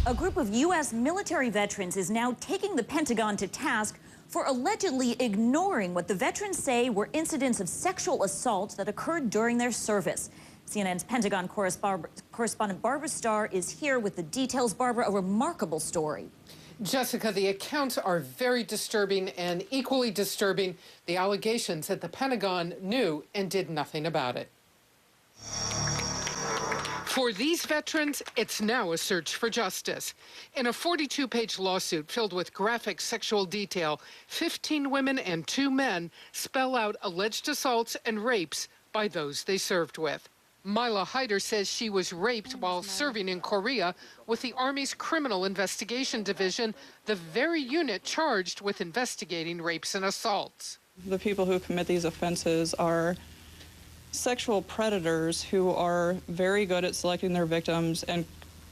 A group of U.S. military veterans is now taking the Pentagon to task for allegedly ignoring what the veterans say were incidents of sexual assault that occurred during their service. CNN's Pentagon correspondent Barbara Starr is here with the details. Barbara, a remarkable story. Jessica, the accounts are very disturbing, and equally disturbing the allegations that the Pentagon knew and did nothing about it. For these veterans, it's now a search for justice. In a 42-page lawsuit filled with graphic sexual detail, 15 women and 2 men spell out alleged assaults and rapes by those they served with. Myla Hyder says she was raped while serving in Korea with the Army's Criminal Investigation Division, the very unit charged with investigating rapes and assaults. The people who commit these offenses are sexual predators who are very good at selecting their victims and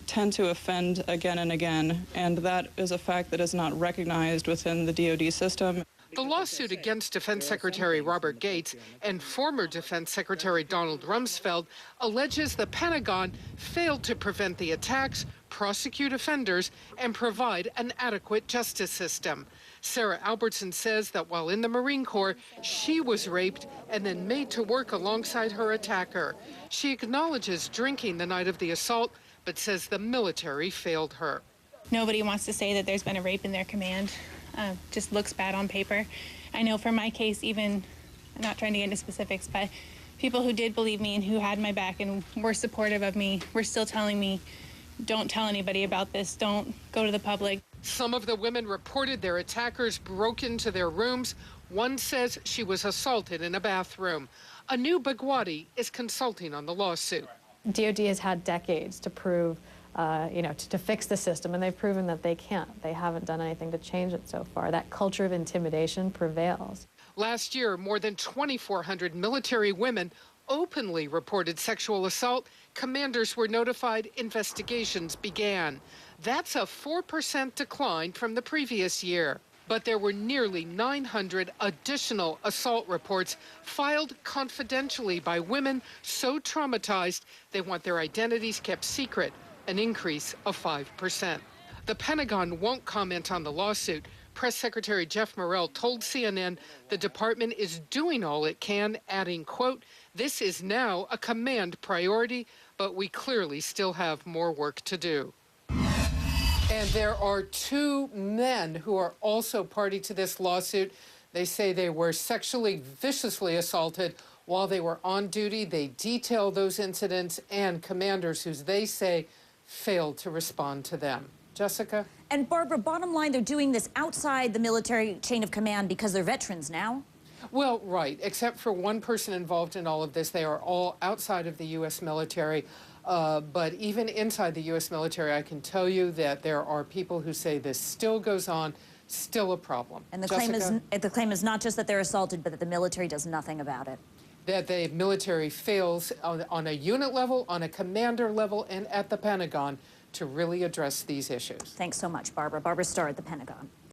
tend to offend again and again, and that is a fact that is not recognized within the DoD system. The lawsuit against Defense Secretary Robert Gates and former Defense Secretary Donald Rumsfeld alleges the Pentagon failed to prevent the attacks, prosecute offenders, and provide an adequate justice system. Sarah Albertson says that while in the Marine Corps, she was raped and then made to work alongside her attacker. She acknowledges drinking the night of the assault, but says the military failed her. Nobody wants to say that there's been a rape in their command. Just looks bad on paper. I know for my case, even, I'm not trying to get into specifics, but people who did believe me and who had my back and were supportive of me were still telling me, don't tell anybody about this, don't go to the public. Some of the women reported their attackers broke into their rooms. One says she was assaulted in a bathroom. A new Bhagwati is consulting on the lawsuit. DoD has had decades to prove to fix the system, and they've proven that they can't. They haven't done anything to change it so far. That culture of intimidation prevails. Last year, more than 2,400 military women openly reported sexual assault. Commanders were notified, investigations began. That's a 4% decline from the previous year. But there were nearly 900 additional assault reports filed confidentially by women so traumatized they want their identities kept secret, an increase of 5%. The Pentagon won't comment on the lawsuit. Press Secretary Jeff Morrell told CNN the department is doing all it can, adding, quote, "This is now a command priority, but we clearly still have more work to do." And there are 2 men who are also party to this lawsuit. They say they were sexually viciously assaulted while they were on duty. They detail those incidents and commanders who they say failed to respond to them. Jessica? And Barbara, bottom line, they're doing this outside the military chain of command because they're veterans now? Well, right, except for one person involved in all of this. They are all outside of the U.S. military. But even inside the U.S. military, I can tell you that there are people who say this still goes on, still a problem. And the claim is not just that they're assaulted, but that the military does nothing about it. That the military fails on a unit level, on a commander level, and at the Pentagon to really address these issues. Thanks so much, Barbara. Barbara Starr at the Pentagon.